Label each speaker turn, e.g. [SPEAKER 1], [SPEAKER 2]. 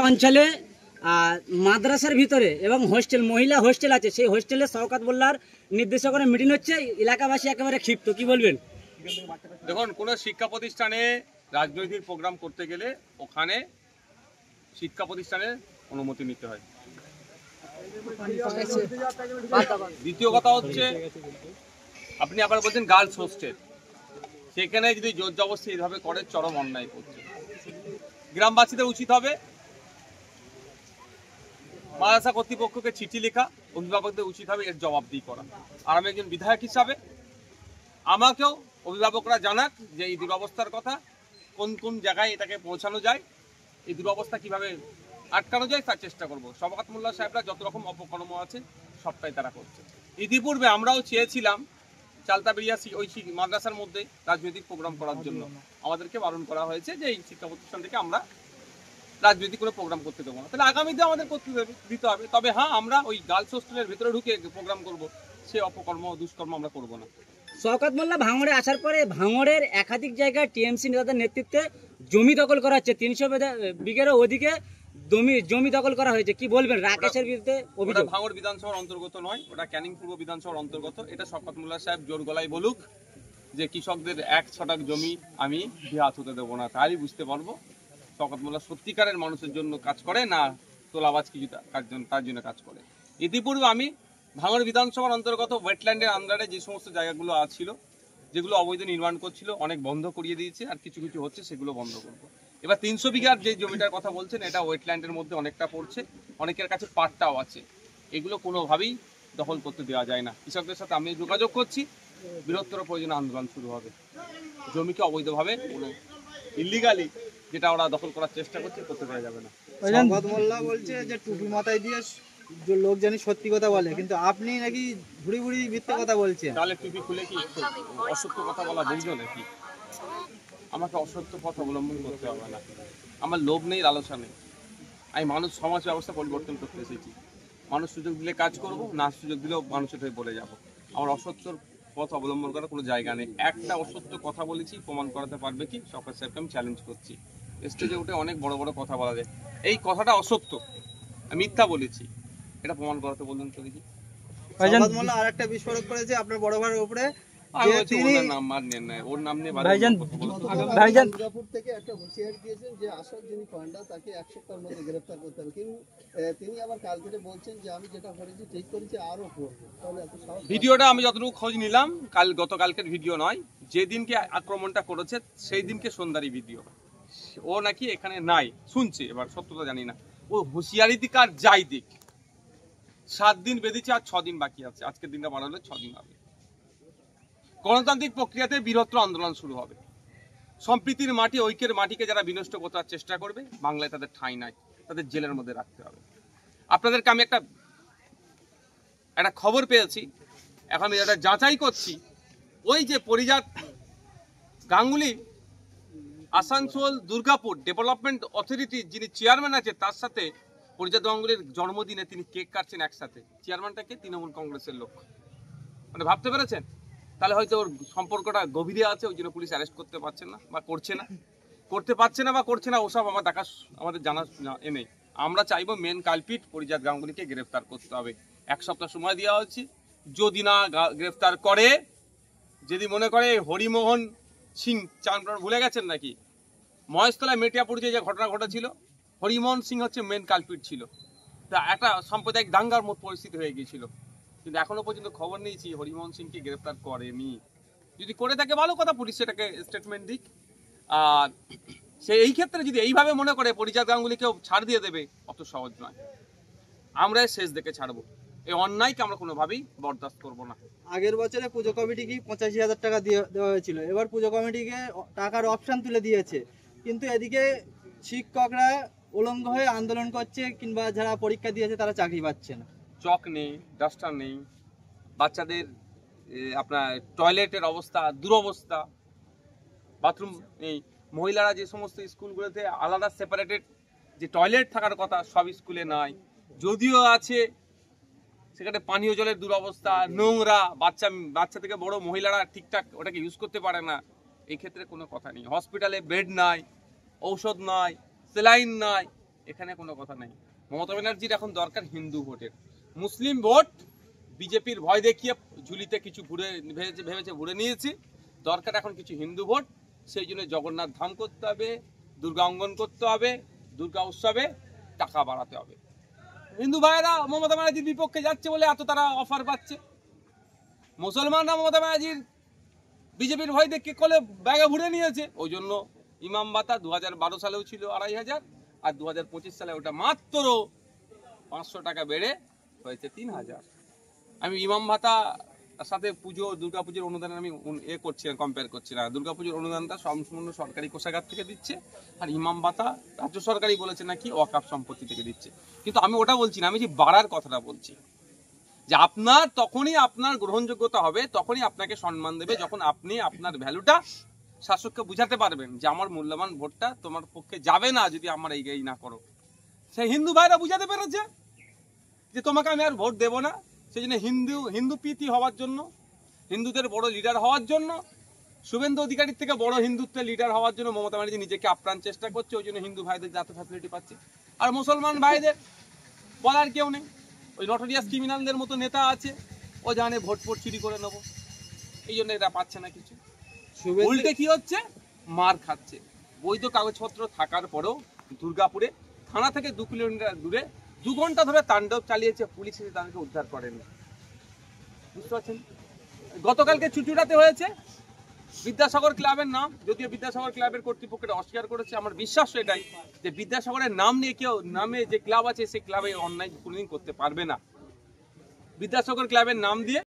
[SPEAKER 1] অঞ্চলে মাদ্রাসার ভিতরে এবং হোস্টেল মহিলা হোস্টেল আছে, সেই হোস্টেলে শওকত মোল্লার নির্দেশনা মিটিং হচ্ছে, এলাকাবাসী একেবারে ক্ষিপ্ত, কি বলবেন?
[SPEAKER 2] দেখুন, কোনো শিক্ষা প্রতিষ্ঠানে রাজনৈতিক প্রোগ্রাম করতে গেলে ওখানে শিক্ষা প্রতিষ্ঠানের অনুমতি নিতে হয়। দ্বিতীয় কথা হচ্ছে, আপনি আবার বলছেন গার্লস হোস্টেল, সেখানে যদি জোর জবরদস্তি এইভাবে করে চরম অন্যায় করছে। গ্রামবাসীদের উচিত হবে মাদ্রাসা কর্তৃপক্ষকে চিঠি লেখা, অভিভাবকদের উচিত হবে এর জবাবদিহি করা। আর আমি একজন বিধায়ক হিসাবে আমাকেও অভিভাবকরা জানাক যে এই দুরবস্থার কথা, কোন কোন জায়গায় এটাকে পৌঁছানো যায়, এই দুরবস্থা কিভাবে আটকানো যায় তার চেষ্টা করব। শওকত মোল্লা সাহেবরা যত রকম অপকর্ম আছে সবটাই তারা করছে। ইতিপূর্বে আমরাও চেয়েছিলাম চালতাবেড়িয়া ওই মাদ্রাসার মধ্যে রাজনৈতিক প্রোগ্রাম করার জন্য, আমাদেরকে বারণ করা হয়েছে যে এই শিক্ষা প্রতিষ্ঠান থেকে আমরা রাজনৈতিক কোনো প্রোগ্রাম করতে দেবো না। তাহলে আগামীতে আমাদের করতে দিতে হবে। তবে হ্যাঁ, আমরা ওই গার্লস হোস্টেলের ভিতরে ঢুকে প্রোগ্রাম করব, সে অপকর্ম দুষ্কর্ম আমরা করবো না।
[SPEAKER 1] শওকত মোল্লা ভাঙড়ে আসার পরে ভাঙড়ের একাধিক জায়গায় টিএমসি নেতাদের নেতৃত্বে জমি দখল করা হচ্ছে, 300 বিঘেরও ওদিকে জমি দখল করা হয়েছে, কি বলবেন? রাকেশের বিরুদ্ধে অভিযোগ।
[SPEAKER 2] ভাঙড় বিধানসভার অন্তর্গত নয়, ওটা ক্যানিং পূর্ব বিধানসভার অন্তর্গত। এটা শওকত মোল্লা সাহেব জোর গলায় বলুক যে কৃষকদের 1 ছটাক জমি আমি বিহাত হতে দেবো না, তাহলেই বুঝতে পারবো শওকত মোল্লা সত্যিকারের মানুষের জন্য কাজ করে না তোলাবাজ কিছু তার জন্য কাজ করে। ইতিপূর্বে আমি ভাঙড় বিধানসভার অন্তর্গত ওয়েটল্যান্ডের আন্ডারে যে সমস্ত জায়গাগুলো ছিল, যেগুলো অবৈধ নির্মাণ করছিল, অনেক বন্ধ করিয়ে দিয়েছে, আর কিছু কিছু হচ্ছে, সেগুলো বন্ধ করবো। এবার 300 বিঘার যে জমিটার কথা বলছেন, এটা ওয়েটল্যান্ডের মধ্যে অনেকটা পড়ছে, অনেকের কাছে পাটটাও আছে। এগুলো কোনোভাবেই দখল করতে দেওয়া যায় না। কৃষকদের সাথে আমি যোগাযোগ করছি, বৃহত্তর প্রয়োজনে আন্দোলন শুরু হবে। জমিকে অবৈধভাবে ইলিগালি যেটা ওরা দখল করার চেষ্টা করছে করতে দেওয়া যাবে না।
[SPEAKER 3] শওকত মোল্লা বলছে যে টুপি মাথায় দিয়ে লোক জানি সত্যি কথা বলে, কিন্তু আপনি নাকি ভুড়ি ভুড়ি মিথ্যে কথা বলছেন।
[SPEAKER 2] তাহলে টুপি খুলে কি অসত্য কথা বলা বুঝলো নাকি? আমাকে অসত্য পথ অবলম্বন করতে হবে না। আমার লোভ নেই, লালসা নেই। আমি মানুষ সমাজ ব্যবস্থা পরিবর্তন করতে এসেছি। মানুষ সুযোগ দিলে কাজ করব, না সুযোগ দিলেও মানুষের হয়ে বলে যাব। আমার অসত্যর পথ অবলম্বন করার কোনো জায়গা নেই। একটা অসত্য কথা বলেছি, প্রমাণ করাতে পারবে কি? শওকত সাহেবকে আমি চ্যালেঞ্জ করছি। স্টেজে উঠে অনেক বড় বড় কথা বলা যায়, এই কথাটা অসত্য, আমি মিথ্যা বলেছি, এটা প্রমাণ করাতে বলুন তো দেখি।
[SPEAKER 3] শওকত মোল্লা আরেকটা বিস্ফোরক করেছে আপনার বড় ভাইয়ের উপরে,
[SPEAKER 2] ওর নাম নেন না, ওর নাম নিয়ে
[SPEAKER 3] ভাইজান দুর্গাপুর থেকে একটা হুঁশিয়ারি দিয়েছেন যে আসল যিনি কয়েনটা তাকে 1 সপ্তাহের মধ্যে গ্রেফতার করতে হবে, কিন্তু তিনি আবার কালকে বলছেন যে আমি যেটা করেছি ঠিক করেছি, আরো করবো। তাহলে এত সাহস?
[SPEAKER 2] ভিডিওটা আমি যতটুকু খোঁজ নিলাম, গতকালকের ভিডিও নয়, যেদিনকে আক্রমণটা করেছে সেই দিনকে সন্ধ্যারই ভিডিও। ও নাকি এখানে নাই শুনছে, এবার সত্যতা জানি না। ও হুঁশিয়ারি দিক আর যাই দিক, 7 দিন বেঁধেছে আর 6 দিন বাকি আছে। আজকের দিনটা বাড়ালে 6 দিন হবে। গণতান্ত্রিক প্রক্রিয়াতে বৃহত্তর আন্দোলন শুরু হবে। সম্প্রীতির মাটি, ঐক্যের মাটিকে যারা বিনষ্ট করার চেষ্টা করবে, বাংলায় তাদের ঠাঁই নাই, তাদের জেলের মধ্যে রাখতে হবে। আপনাদেরকে আমি একটা খবর পেয়েছি, এখন আমি এটা যাচাই করছি। ওই যে পরিজাত গাঙ্গুলি আসানসোল দুর্গাপুর ডেভেলপমেন্ট অথরিটির যিনি চেয়ারম্যান আছে, তার সাথে পরিজাত গাঙ্গুলির জন্মদিনে তিনি কেক কাটছেন একসাথে। চেয়ারম্যানটাকে তৃণমূল কংগ্রেসের লোক, মানে ভাবতে পেরেছেন? তাহলে হয়তো ওর সম্পর্কটা গভীরে আছে, ওই জন্য পুলিশ অ্যারেস্ট করতে পারছে না বা করছে না, ওসব আমাদের জানা নেই। আমরা চাইবো মেন কালপিট পরিজাত গাঙ্গুলিকে গ্রেফতার করতে হবে। 1 সপ্তাহ সময় দেওয়া হচ্ছে। যদি না গ্রেফতার করে, যদি মনে করে হরিমোহন সিং চাঁদপুর ভুলে গেছেন নাকি, মহেশতলায় মেটিয়াপুর যে ঘটনা ঘটেছিল, হরিমোহন সিং হচ্ছে মেন কালপিট ছিল। তা একটা সাম্প্রদায়িক দাঙ্গার মতো পরিস্থিতি হয়ে গিয়েছিল, কিন্তু এখনো পর্যন্ত খবর নিয়েছি হরিমোহন সিংকে গ্রেফতার করেনি। যদি করে থাকে ভালো কথা, পুলিশ সেটাকে স্টেটমেন্ট দিক। আর সে এই ক্ষেত্রে যদি এইভাবে মনে করে পরিজাত গাঙ্গুলিকেও ছাড় দিয়ে দেবে, অত সহজ নয়। আমরা শেষ দেখে ছাড়বো। এই অন্যায়কে আমরা কোনোভাবেই বরদাস্ত করবো না।
[SPEAKER 3] আগের বছরে পুজো কমিটিকে 85,000 টাকা দেওয়া হয়েছিল, এবার পুজো কমিটিকে টাকার অপশন তুলে দিয়েছে, কিন্তু এদিকে শিক্ষকরা উলঙ্গ হয়ে আন্দোলন করছে, কিংবা যারা পরীক্ষা দিয়েছে তারা চাকরি পাচ্ছে না।
[SPEAKER 2] চক নেই, ডাস্টার নেই, বাচ্চাদের আপনার টয়লেটের অবস্থা দুরবস্থা, বাথরুম নেই। মহিলারা যে সমস্ত স্কুলগুলোতে আলাদা সেপারেটেড যে টয়লেট থাকার কথা, সব স্কুলে নাই। যদিও আছে, সেখানে পানীয় জলের দুরবস্থা, নোংরা, বাচ্চা থেকে বড় মহিলারা ঠিকঠাক ওটাকে ইউজ করতে পারে না। এই ক্ষেত্রে কোনো কথা নেই। হসপিটালে বেড নাই, ঔষধ নাই, স্যালাইন নাই, এখানে কোনো কথা নাই। মমতা ব্যানার্জির এখন দরকার হিন্দু ভোটের। মুসলিম ভোট বিজেপির ভয় দেখিয়ে ঝুলিতে কিছু ভেবেছে ঘুরে নিয়েছি। দরকার এখন কিছু হিন্দু ভোট। সেই জন্য জগন্নাথ ধাম করতে হবে, দুর্গা অঙ্গন করতে হবে, দুর্গা উৎসবে টাকা বাড়াতে হবে। হিন্দু ভাইয়েরা মমতা ব্যানার্জির বিপক্ষে যাচ্ছে বলে এত তারা অফার পাচ্ছে। মুসলমানরা মমতা ব্যানার্জির বিজেপির ভয় দেখে কোলে ব্যাগে ভরে নিয়েছে। ওই জন্য ইমাম ভাতা 2012 সালেও ছিল 2500, আর 2025 সালে ওটা মাত্র 500 টাকা বেড়ে হয়েছে 3000। আমি ইমাম ভাতা সাথে দুর্গা পুজোর অনুদান আমি করছি না, কম্পেয়ার করছি না। দুর্গা পুজোর অনুদানটা সম্পূর্ণ সরকারি কোষাগার থেকে দিচ্ছে, আর ইমাম ভাতা রাজ্য সরকারই বলেছে নাকি ওয়াকফ সম্পত্তি থেকে দিচ্ছে। কিন্তু আমি ওটা বলছি না, আমি যে বাড়ার কথাটা বলছি, যে আপনার তখনই আপনার গ্রহণযোগ্যতা হবে, তখনই আপনাকে সম্মান দেবে যখন আপনি আপনার ভ্যালুটা শাসককে বুঝাতে পারবেন যে আমার মূল্যবান ভোটটা তোমার পক্ষে যাবে না যদি আমার এই না করো। সেই হিন্দু ভাইরা বুঝাতে পেরেছে যে তোমাকে আমি আর ভোট দেবো না। সেই জন্য হিন্দু প্রীতি হওয়ার জন্য, হিন্দুদের বড় লিডার হওয়ার জন্য, শুভেন্দু অধিকারীর থেকে বড় হিন্দুত্বের লিডার হওয়ার জন্য মমতা ব্যানার্জি নিজেকে আপ্রাণ চেষ্টা করছে। ওই জন্য হিন্দু ভাইদের যাতে ফ্যাসিলিটি পাচ্ছে। আর মুসলমান ভাইদের বলার কেউ নেই। ওই নটোরিয়াস ক্রিমিনালদের মতো নেতা আছে, ও জানে ভোট চুরি করে নেবো, এই জন্য এরা পাচ্ছে না কিছু। উল্টে কি হচ্ছে, মার খাচ্ছে। বৈধ কাগজপত্র থাকার পরেও দুর্গাপুরে থানা থেকে 2 কিলোমিটার দূরে 2 ঘন্টা ধরে তাণ্ডব চালিয়েছে পুলিশ, এসে তাদেরকে উদ্ধার করেনি। বুঝতে পারছেন? গতকালকে চুচুড়াতে হয়েছে বিদ্যাসাগর ক্লাবের নাম, যদিও বিদ্যাসাগর ক্লাবের কর্তৃপক্ষের অস্বীকার করেছে। আমার বিশ্বাস এটাই যে বিদ্যাসাগরের নাম নিয়ে কেউ নামে যে ক্লাব আছে সেই ক্লাবে অন্যায় কোনোদিন করতে পারবে না। বিদ্যাসাগর ক্লাবের নাম দিয়ে